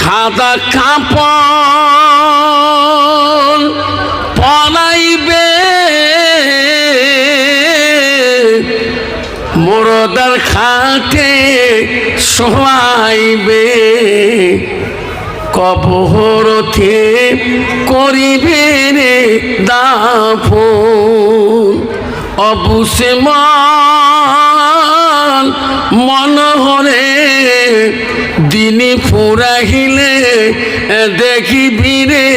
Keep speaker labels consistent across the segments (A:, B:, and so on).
A: সাদা কাপড় পরাইবে মুর্দার খাটে শোয়াইবে কবরতে করিবে রে দাফন অবুসে মনহরে দিনে ফুরাহিলে দেখিবি রে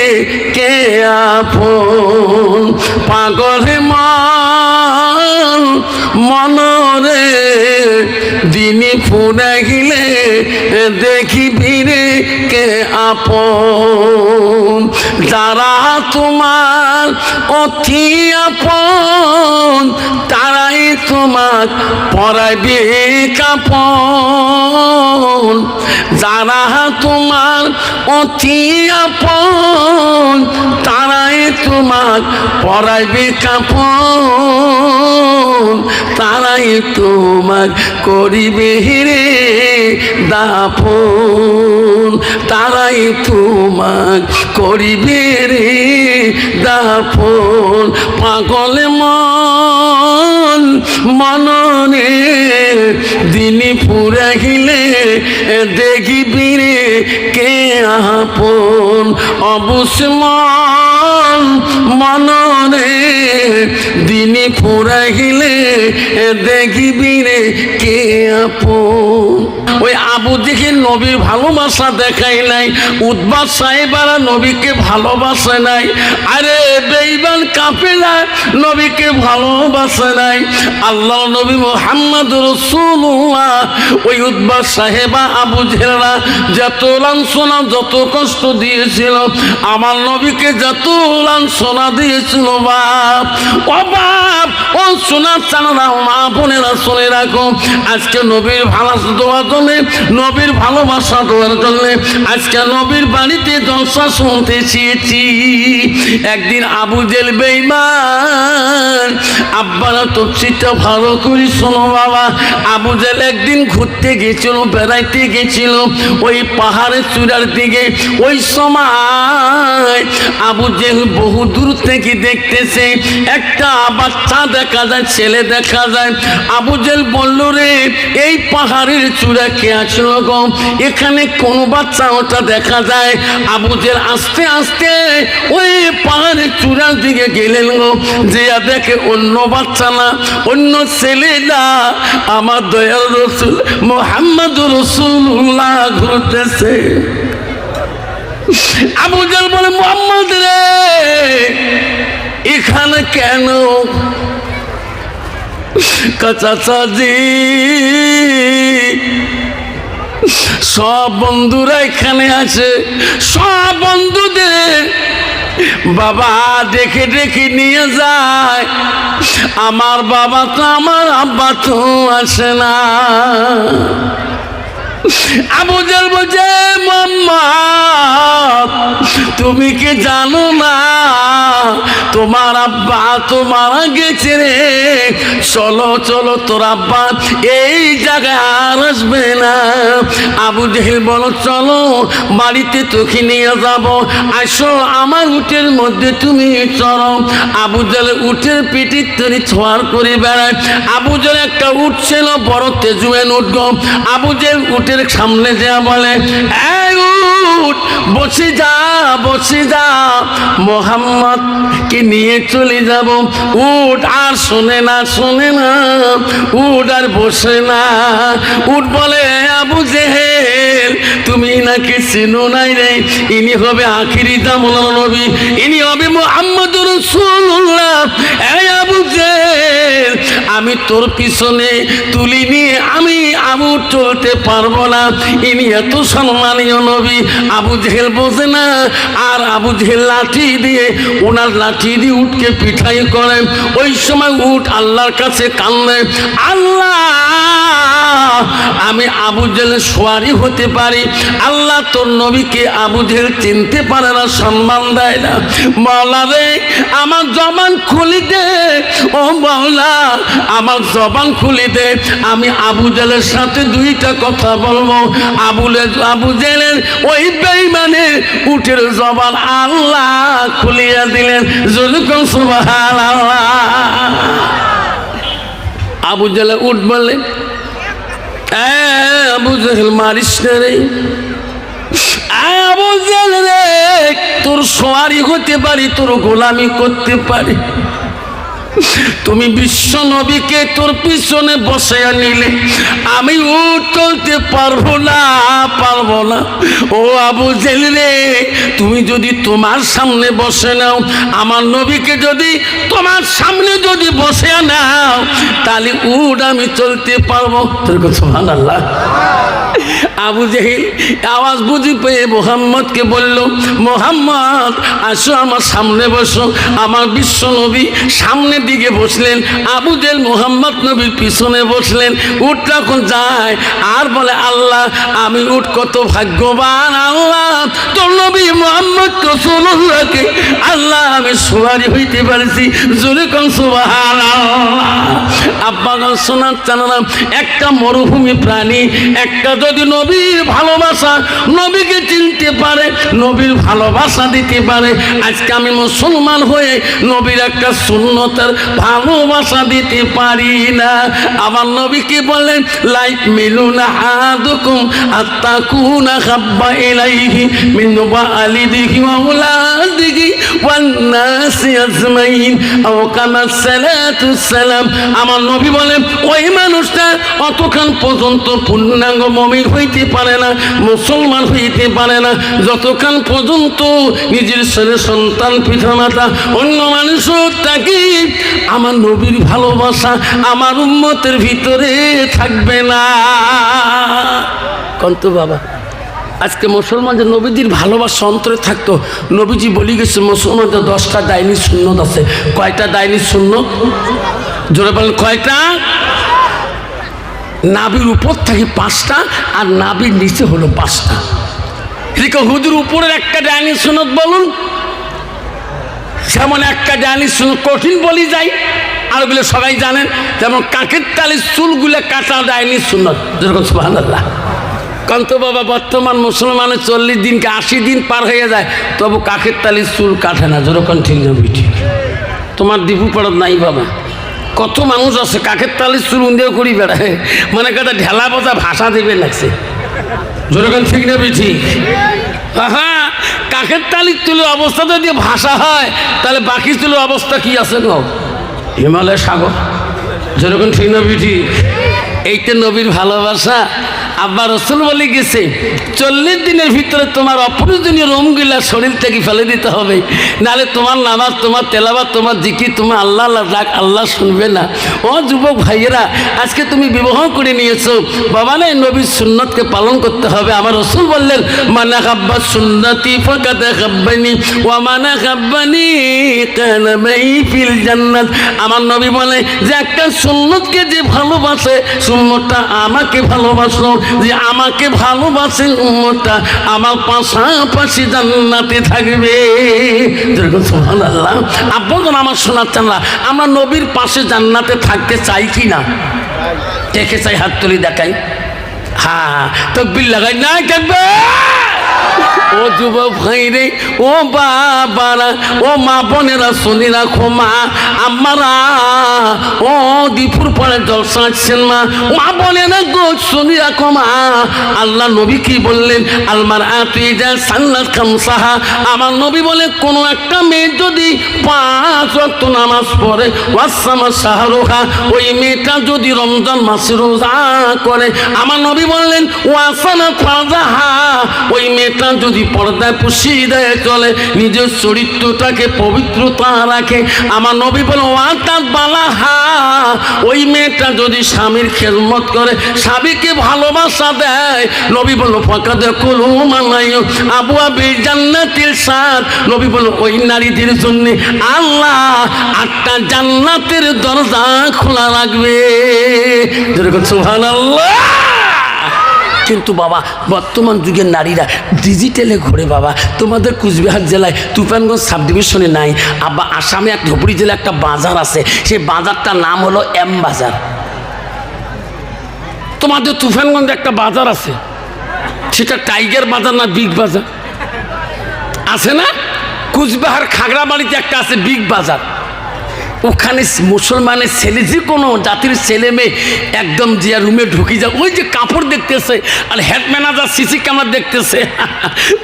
A: কে আপন পাগলে মনরে দিনে ফুরাহিলে দেখিবি রে কে আপন যারা তোমার অতি আপন তারাই তোমার পরাইবে কাপন যারা তোমার অতি আপন তারাই তোমার পরাইবে কাপন তারাই তোমার করিবে রে দাফন তারাই তোমার করিবে রে দাফন পাগলে মননে দিনে ফুরাইলে দেখিবি রে কে আপন অবুস মননে দিনে ফুরাইলে দেখিবি রে কে আপন ওই আবু জেহেল নবীর ভালোবাসা দেখাই নাই উতবা সাহেবারা নবীকে ভালোবাসে নাই আরে বেঈমান কাফেররা নবীকে ভালোবাসে নাই আল্লাহ নবী মুহাম্মদ রাসূলুল্লাহ ওই উতবা সাহেবা আবু জেহেলরা যত লাঞ্ছনা যত কষ্ট দিয়েছিল আমার নবীকে যত লাঞ্ছনা দিয়েছিল বাপ ও বাপ ও সোনার চাঁদরা মা বোনেরা শুনে রাখো আজকে নবীর ভালোবাসা দেওয়ার জন্য নবীর ভালোবাসা দেওয়ার জন্য আজকে নবীর বাড়িতে জলসা শুনতে চেয়েছি একদিন আবু জেহেল বেঈমান আব্বারা তফসিরটা ভালো করে শোনো বাবা আবু জেহেল একদিন ঘুরতে গেছিল বেড়াইতে গেছিল ওই পাহাড়ের চূড়ার দিকে ওই সময় আবু জেহেল বহু দূর থেকে দেখতেছে একটা বাচ্চা দেখা যায় ছেলে দেখা যায় আবু জেহেল বলল রে এই পাহাড়ের চূড়া কে আসলো গো এখানে কোন বাচ্চা ওটা দেখা যায় আবু জেহেল আস্তে আস্তে ওই পাহাড়ের চূড়ার দিকে গেলেন গো যে দেখে অন্য বাচ্চা না অন্য ছেলে না আমার দয়াল রাসূল মুহাম্মদুর রাসূলুল্লাহ ঘুরতেছে আবু জেহেল বলে মুহাম্মদ রে এখানে কেন চাচাজি সব বন্ধুরা এখানে আছে সব বন্ধুদের বাবা দেখে দেখে নিয়ে যায় আমার বাবা তো আমার আব্বা তো আসে না আবু জেহেল বলছে মুহাম্মদ তুমি কি জানো না তোমার আব্বা তো মারা গেছে রে চলো চলো তোর আব্বা এই জায়গায় আর আসবে না আবু জেহেল বলো চলো বাড়িতে তোকে নিয়ে যাব আসো আমার উটের মধ্যে তুমি চলো আবু জেহেল উটের পিঠির তরি ছোঁয়ার করে বেড়ায় আবু জেহেল একটা উট ছিল বড় তেজুয়েন উট গো আবু জেহেল উটের সামনে যা বলে এই উট বসে যা মোহাম্মদ কে নিয়ে চলে যাব উট আর শোনে না উট আর বসে না উট বলে আবু জেহেল তুমি নাকি চিনো নাই রে ইনি হবে আখিরি জামানার নবী ইনি হবে মুহাম্মদুর রাসূলুল্লাহ এই আবু জেহেল আমি তোর পিছনে তুলি নিয়ে আমি আবু চলতে পারবো না ইনি এত সম্মানীয় নবী আবু জেহেল বোঝে না আর আবু জেহেল লাঠি দিয়ে ওনার লাঠি দিয়ে উটকে পিঠাই করে ওই সময় উট আল্লাহর কাছে কান্দে আল্লাহ আমি আবু জেলের সোয়ারি হতে পারি। আল্লাহ তোর নবীকে আবু জেল চিনতে পারে না, সম্মান দেয় না। মাওলা রে আমার জবান খুলি দে, ও মাওলা আমার জবান খুলি দে, আমি আবু জেলের সাথে দুইটা কথা বলবো। আবু জেলের ওই বেঈমানের উটের জবান আল্লাহ খুলিয়া দিলেন। যুলকুম সুবহানাল্লাহ। আবু জেলের উট বললেন, আবু জেহেল মারিস না রে, আবু জেহেল রে তোর সোয়ারি হতে পারি, তোর গোলামি করতে পারি। তুমি বিশ্ব নবীকে তোর পিছনে বসে নিলে আমি উঠ চলতে পারবো না। ও আবু জেহেল রে, তুমি যদি তোমার সামনে বসে নাও, আমার নবীকে যদি তোমার সামনে যদি বসে নাও, তাহলে উঠ আমি চলতে পারবো। তোর কথা সুবহানাল্লাহ। আবু জেহেল আওয়াজ বুঝি পেয়ে মোহাম্মদকে বলল, মোহাম্মদ আসো আমার সামনে বসো। আমার বিশ্ব নবী সামনের দিকে বসলেন, আবু জেহেল মোহাম্মদ নবীর পিছনে বসলেন। উট তখন যায় আর বলে, আল্লাহ আমি উট কত ভাগ্যবান, আল্লাহ তোর নবী মোহাম্মদ রাসূলুল্লাহকে আল্লাহ আমি সোয়ারি হইতে পারছি। জোরে কোন সুবহানাল্লাহ। আব্বা শোনার চালাম, একটা মরুভূমি প্রাণী একটা যদি নবীর ভালোবাসা, নবীকে চিনতে পারে, নবীর ভালোবাসা দিতে পারে, আজকে আমি মুসলমান হয়ে নবীর একটা সুন্নতের ভালোবাসা দিতে পারি না। আমার নবীকে বলেন, লাইক মিলুন আহাদুকুম আত্তাকুনা হাব্বা ইলাইহি মিন ওয়ালিদিহি ওয়া আওলাদিহি ওয়ান নাসি আজমাইন আও কামা সালাতু সালাম। আমার নবী বলেন, ওই মানুষটা অতক্ষণ পর্যন্ত পূর্ণাঙ্গ মুমিন হইতে পারে না, মুসলমান হইতে পারে না, যতক্ষণ পর্যন্ত নিজের ছেলে সন্তান পিতামাতা অন্য মানুষও তাকে আমার নবীর ভালোবাসা আমার উম্মতের ভিতরে থাকবে না। কন্ত বাবা, আজকে মুসলমানদের নবীজির ভালোবাসা অন্তরে থাকতো। নবীজি বলি গেছে মুসলমানদের 10টা ডাইনি সুন্নত আছে। কয়টা ডাইনি সুন্নত? জোরে বলেন কয়টা? নাভির উপর থেকে 5টা আর নাভির নিচে হলো 5টা। এদিকে হুজুর উপরের একটা ডাইনি সুন্নত বলুন, যেমন একটা ডাইনি সুন্নত কঠিন বলি যায়, আর ওগুলো সবাই জানেন, যেমন কাকের তালির চুলগুলো কাটা ডাইনি সুন্নত। যেরকম সুবহানাল্লাহ। কান্ত বাবা বর্তমান মুসলমানের 40 দিন কি 80 দিন পার হয়ে যায়, তবু কাকের তালির চুল কাটে না। যেরকম ঠিক না ঠিক? তোমার দীপু পাড়ার নাই বাবা, কত মানুষ আছে কাকের তালির চুল উন্দেও করি বেড়ায়, মানে কথা ঢেলা বোঝা ভাষা দেবে লাগছে। যেরকম ঠিক না ঠিক? হ্যাঁ, কাকের তালির চুলের অবস্থা যদি ভাষা হয়, তাহলে বাকি চুলের অবস্থা কি আছে গো? হিমালয় সাগর। যেরকম ঠিক না ঠিক? এইটা নবীর ভালোবাসা। আব্বা রসুল বলে গেছে, 40 দিনের ভিতরে তোমার অপ্রয়োজনীয় রোমগুলা শরীর থেকে ফেলে দিতে হবে, নাহলে তোমার নামাজ, তোমার তেলাওয়াত, তোমার জিকির, তোমার আল্লাহ আল্লাহ ডাক আল্লাহ শুনবে না। ও যুবক ভাইয়েরা, আজকে তুমি বিবাহ করে নিয়েছো, বাবা নাই নবীর সুন্নতকে পালন করতে হবে। আমার রসুল বললেন, মানা খাব্বা সুন্নতি ফাকাদ খাব্বানি ওয়া মানা খাব্বানি কানা মাই ফিল জান্নাত। আমার নবী বলে যে একটা সুন্নতকে যে ভালোবাসে, সুন্নতটা আমাকে ভালোবাসলো, যে আমাকে ভালোবাসে উম্মতটা আমার পাশাপাশি জান্নাতে থাকবে। সুবহানাল্লাহ। আপনারা আমার শোনাচ্ছেন না, আমরা নবীর পাশে জান্নাতে থাকতে চাই কি না? দেখে চাই, হাত তুলি দেখাই। হ্যাঁ, তাকবীর লাগাই না থাকবে। ও যুবক ভাই রে, ও বাবারা, ও মা বোনেরা শুনি রাখো, মা আমারা, ও দীপুর পরে জলসা আসছেন মা, মা বোনেরা গো শুনি রাখো মা। আল্লাহ নবী কি বললেন? আলমার আতিজা সাল্লাত খামসাহা। আমার নবী বলে, কোনো একটা মেয়ে যদি 5 ওয়াক্ত নামাজ পড়ে, ওয়াসামা শাহরুহা, ওই মেয়েটা যদি রমজান মাসে রোজা করে, আমার নবী বললেন ওয়াসানা ফাজাহা, ওই মেয়ে মেয়েটা যদি পর্দায় পুষিয়ে চলে, নিজের চরিত্রটাকে পবিত্রতা রাখে, আমার নবী বলে ওয়াতাত বালাহা, ওই মেয়েটা যদি স্বামীর খেদমত করে, স্বামীকে ভালোবাসা দেয়, নবী বলল ফাকাদে কুলু মানাইও আবু আবির জান্নাতিল সাদ, নবী বলল ওই নারীদের জন্য আল্লাহ 8টা জান্নাতের দরজা খোলা রাখবে। যেরকম সুবহানাল্লাহ। কিন্তু বাবা বর্তমান যুগের নারীরা ডিজিটালে ঘোরে বাবা। তোমাদের কুচবিহার জেলায় তুফানগঞ্জ সাব ডিভিশনে নাই আব্বা, আসামে এক ধুবড়ি জেলায় একটা বাজার আছে, সেই বাজারটার নাম হলো এম বাজার। তোমাদের তুফানগঞ্জে একটা বাজার আছে, সেটা টাইগার বাজার না বিগ বাজার আছে না? কুচবিহার খাগড়াবাড়িতে একটা আছে বিগ বাজার। ওখানে মুসলমানের ছেলে, যে কোনো জাতির ছেলে মেয়ে একদম যে রুমে ঢুকি যায়, ওই যে কাপড় দেখতেছে আর হেড ম্যানেজার সিসি ক্যামেরা দেখতেছে,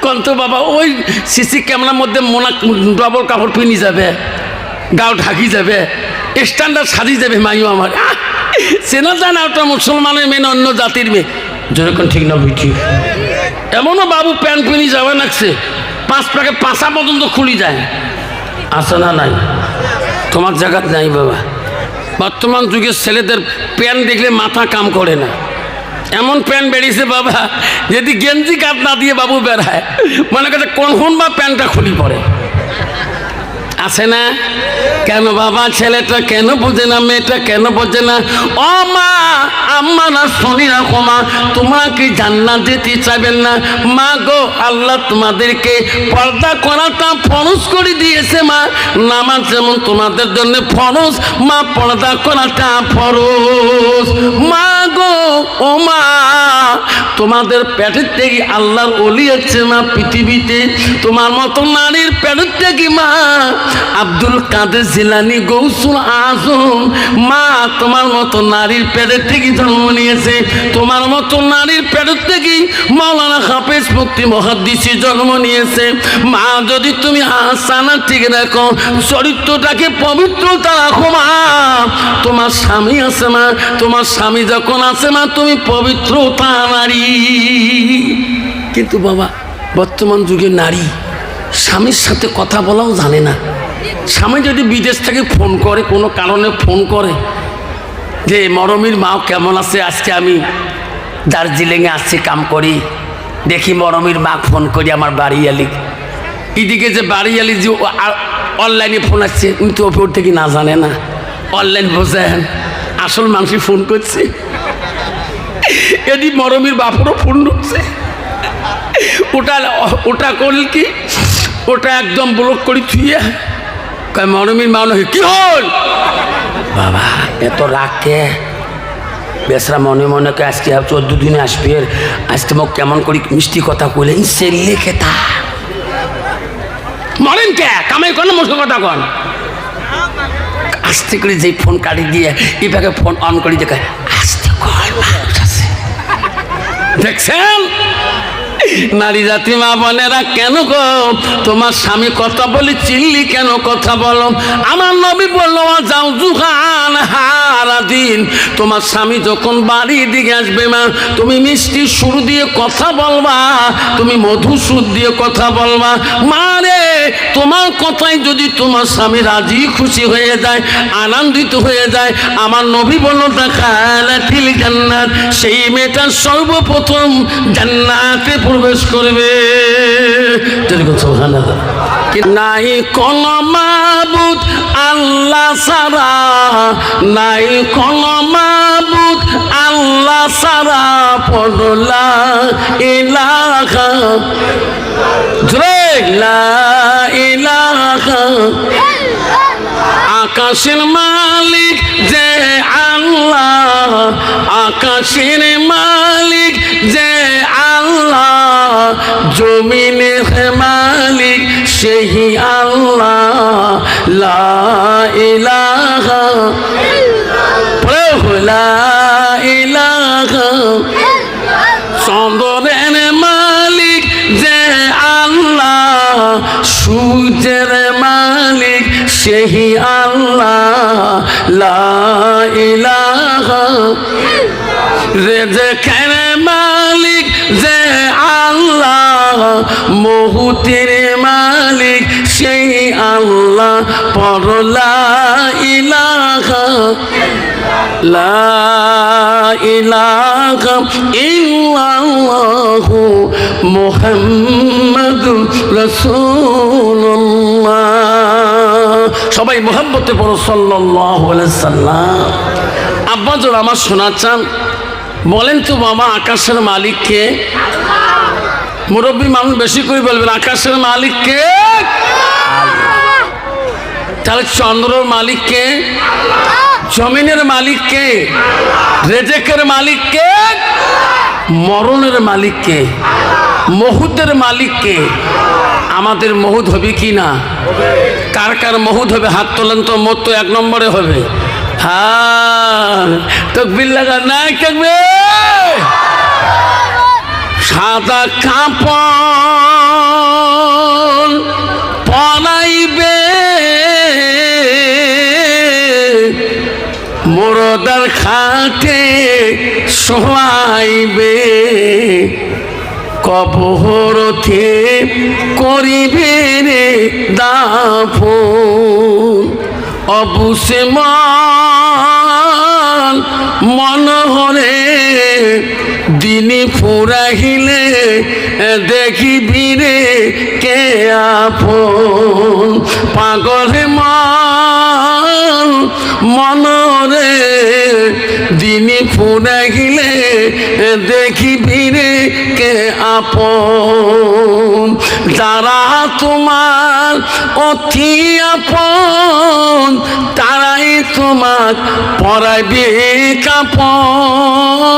A: কন্ত বাবা ওই সিসি ক্যামেরার মধ্যে ডবল কাপড় পিনি যাবে, গাও ঢাকি যাবে, স্ট্যান্ডার্ড সাজিয়ে যাবে মাইও আমার। চেনা যায় না ওটা মুসলমানের মেয়ে না অন্য জাতির মেয়ে। যেরকম ঠিক না বুঝি, এমনও বাবু প্যান্ট পিনি যাবে নাকছে, 5 প্যাকেট পাশা পর্যন্ত খুলি যায়, আসে না? নাই, তোমার জায়গাত নাই বাবা। বর্তমান যুগের ছেলেদের প্যান্ট দেখলে মাথা কাম করে না, এমন প্যান্ট বেরিয়েছে বাবা, যদি গেঞ্জি কাট না দিয়ে বাবু বেড়ায়, মনে করছে কোন বা প্যান্টটা খুলি পড়ে, আছে না? কেন বাবা ছেলেটা কেন বোঝে না, মেয়েটা কেন বোঝে না? ও মা আম্মা না শুনি রাখো মা, তোমরা কি জান্নাত যেতে চাইবেন না? মা গো আল্লাহ তোমাদেরকে পর্দা করাটা ফরজ করে দিয়েছে মা, নামাজ যেমন তোমাদের জন্য ফরজ, মা পর্দা করাটা ফরজ। মা গো ও মা, তোমাদের পেটের থেকে আল্লাহর ওলি আছে মা পৃথিবীতে, তোমার মতো নারীর পেটের থেকে মা আব্দুল কাদের জিলানী গৌসুল আজম, মা তোমার মতো নারীর পেটের থেকে জন্ম নিয়েছে, তোমার মতো নারীর পেটের থেকে মাওলানা হাফেজ মুফতি মুহাদ্দিসি জন্ম নিয়েছে। মা যদি তুমি আসানা ঠিক রাখো, চরিত্রটাকে পবিত্রতা রাখো মা, তোমার স্বামী আছে মা, তোমার স্বামী যখন আছে মা তুমি পবিত্রতা নারী। কিন্তু বাবা বর্তমান যুগের নারী স্বামীর সাথে কথা বলাও জানে না। স্বামী যদি বিদেশ থেকে ফোন করে, কোনো কারণে ফোন করে যে মরমির মা কেমন আছে, আজকে আমি দার্জিলিংয়ে আসছি কাম করি, দেখি মরমির মা ফোন করি আমার বাড়ি আলি, এদিকে যে বাড়ি আলি যে অনলাইনে ফোন আসছে, উনি তো ওপর থেকে না জানে না, অনলাইন বোঝেন, আসল মানুষই ফোন করছে, এদি মরমির বাপরও ফোন ঢুকছে, ওটা করল কি, ওটা একদম ব্লক করে থুয়ে কয় মরমির মা নাকি কি হল বাবা এত রাগকে বেসরা মনে মনে কে আজকে 14 দিনে আসবে, আজকে মোক কেমন করি মিষ্টি কথা কইলে সে লিখে তা মরেন কে কামাই করেন মুখে কথা কন, আস্তে করে যে ফোন কাটি দিয়ে এভাবে ফোন অন করে দেখে আস্তে কয় মানুষ আছে। দেখছেন নারী জাতি মা বোনেরা, কেন গো তোমার স্বামী কথা বলি চিল্লি কেন কথা বলো? আমার নবী বললো যাও জুহান হারা দিন, তোমার স্বামী যখন বাড়ির দিকে আসবে মা তুমি মিষ্টি সুর দিয়ে কথা বলবা, তুমি মধু সুর দিয়ে কথা বলবা। মা রে তোমার কথাই যদি তোমার স্বামী রাজি খুশি হয়ে যায়, আনন্দিত হয়ে যায়, আমার নবী বললো দেখালাতিল জান্নাত, সেই মেয়েটা সর্বপ্রথম জান্নাতে প্রবেশ করবে। নাই কোন মাবুদ আল্লাহ সারা, নাই কোন মাবুদ আল্লাহ সারা, পড়লা ইলাহা লা ইলাহা। আকাশের মালিক যে আল্লাহ, আকাশের মালিক যে আল্লাহ, জমিনের মালিক সেই আল্লাহ, লা ইলাহা লা ইলাহা। চন্দ্রের মালিক যে আল্লাহ, সূর্যের মালিক সেই আল্লাহ, লা ইলাহা। রেজেকের মালিক যে আল্লাহ, মহুতের মালিক সেই আল্লাহ পর লা ইলাহা লা ইলাহা ইল্লাল্লাহু মুহাম্মাদুর রাসূলুল্লাহ। সবাই মুহাম্মতে পড়ো সাল্লাল্লাহু আলাইহি সাল্লাম। আব্বা জোর আমার শোনাচ্ছেন, বলেন তো বাবা আকাশের মালিক কে? মুরব্বী মানুষ বেশি করে বলবেন আকাশের মালিক কে? তাহলে চন্দ্রের মালিক কে? জমিনের মালিক কে? রেজেকের মালিক কে? মরণের মালিক কে? মহুতের মালিক কে? আমাদের মহুদ হবে কি না? কার কার মহুদ হবে হাত তোলেন তো। মত তো 1 নম্বরে হবে। হ্যাঁ, তাকবীর লাগা নাই তাকবীর। সাদা কাপড় পরাইবে মোরদার খাটে শোয়াইবে, কবরতে করিবে রে দাফন। অবুসে মনহরে দিনে ফুরাহিলে দেখিবি রে কে আপন। পাগলে মনরে দিনে ফুরাহিলে দেখিবি রে কে আপন। যারা তোমার অতি আপন তারাই তোমার পরাইবে কাপন।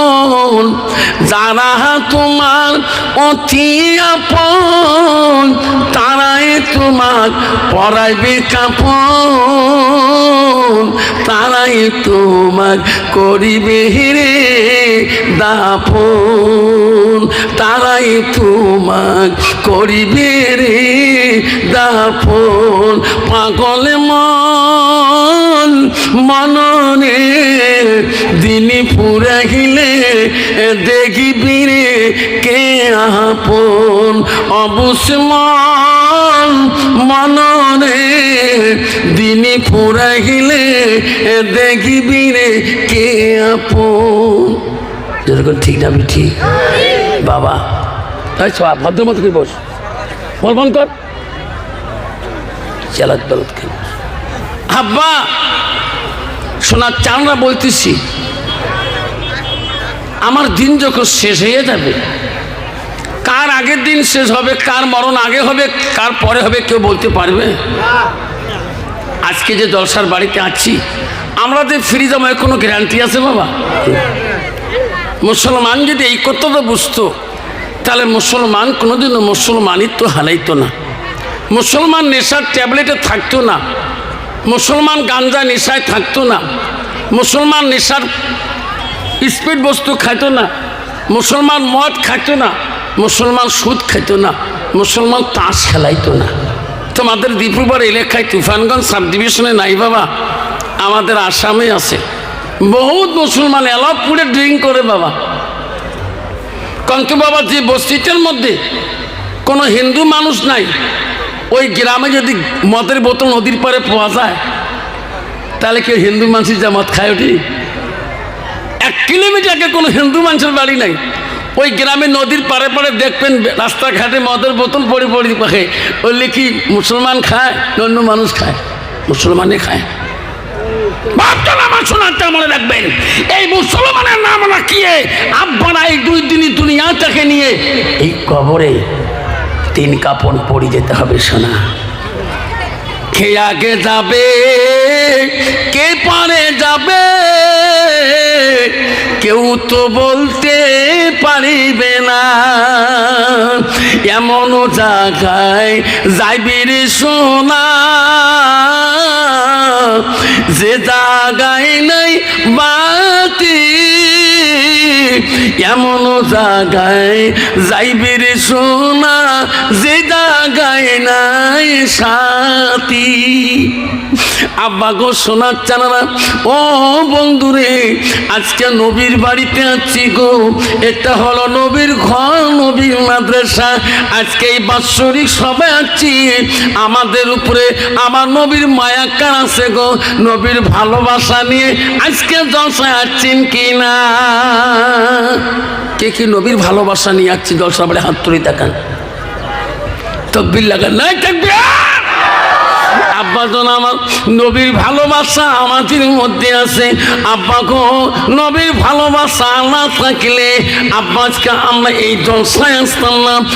A: যারা তোমার অতি আপন তারাই তোমার পরাইবে কাপন। তারাই তোমার করিবে রে দাফন। তারাই তোমার করিবে রে দাফন। পাগল মননে দিনে ফুরাইলে দেখিবি রে কে আপন। অবুস মননে দিনে ফুরাইলে দেখিবি রে কে আপন। যেরকম ঠিক না ঠিক বাবা? ভদ্র মতো করে বস, বল বল কর, চালাত বলত কেন? আব্বা শোনার চানরা বলতেছি, আমার দিন যখন শেষ হয়ে যাবে, কার আগের দিন শেষ হবে, কার মরণ আগে হবে, কার পরে হবে কেউ বলতে পারবে? আজকে যে জলসার বাড়িতে আছি আমরা যে ফিরে যাবো এর কোনো গ্যারান্টি আছে বাবা? মুসলমান যদি এই কথাটা বুঝতো তাহলে মুসলমান কোনোদিনও মুসলমানিত্ব হারাইতো না। মুসলমান নেশার ট্যাবলেটে থাকতো না, মুসলমান গাঞ্জা নেশায় থাকতো না, মুসলমান নেশার স্পিড বস্তু খাইতো না, মুসলমান মদ খাইতো না, মুসলমান সুদ খাইতো না, মুসলমান তাস খেলাইতো না। তোমাদের দীপুরপাড় এলাকায় তুফানগঞ্জ সাব ডিভিশনে নাই বাবা, আমাদের আসামে আছে। বহুত মুসলমান এলাপুরে ড্রিঙ্ক করে বাবা। কিন্তু বাবা যে বস্তিটার মধ্যে কোনো হিন্দু মানুষ নাই, ওই গ্রামে যদি মদের বোতল নদীর পাড়ে পাওয়া যায় তাহলে কেউ হিন্দু মানুষের যা মদ খায় ওটি 1 কিলোমিটারকে কোনো হিন্দু মানুষের বাড়ি নাই। ওই গ্রামে নদীর পাড়ে পাড়ে দেখবেন রাস্তাঘাটে মদের বোতল পড়ে পড়ে পাখে। বললে কি মুসলমান খায় না অন্য মানুষ খায়? মুসলমানে খায়। আমার শোনাটা মনে রাখবেন, এই মুসলমানের নাম রাখিয়ে আব্বারা এই 2 দিনই দুনিয়াটাকে নিয়ে এই কবরে 3 কাপড় পড়ে যেতে হবে। শোনা, কে আগে যাবে কে পরে যাবে কেউ তো বলতে পারিবে না। এমন জায়গায় যাইবি রে সোনা, যে জায়গায় নাই বাতি। এমন জায়গায় যাইবি রে সোনা, যে জাগায় নাই সাথী। আব্বা গো সোনার চানারা, ও বন্ধুরে, আজকে নবীর বাড়িতে আছি গো। এটা হলো নবীর ঘর, নবীর মাদ্রাসা। আজকে এই বাৎসরিক সবাই আছি, আমাদের উপরে আমার নবীর মায়া কার আছে গো, নবীর ভালোবাসা নিয়ে আজকে জলসায় আসছেন কি না? কে কি নবীর ভালোবাসা নিয়ে আসছি জলসা বলে হাত তুলে দেখান, তাকবীর লাগান, নাই তাকবীর। আব্বা জন আমার নবীর ভালোবাসা আমাদের মধ্যে আছে। আব্বা গো নবীর ভালোবাসা না থাকলে আব্বা আজকে আমরা এই জলসায় আসতাম না।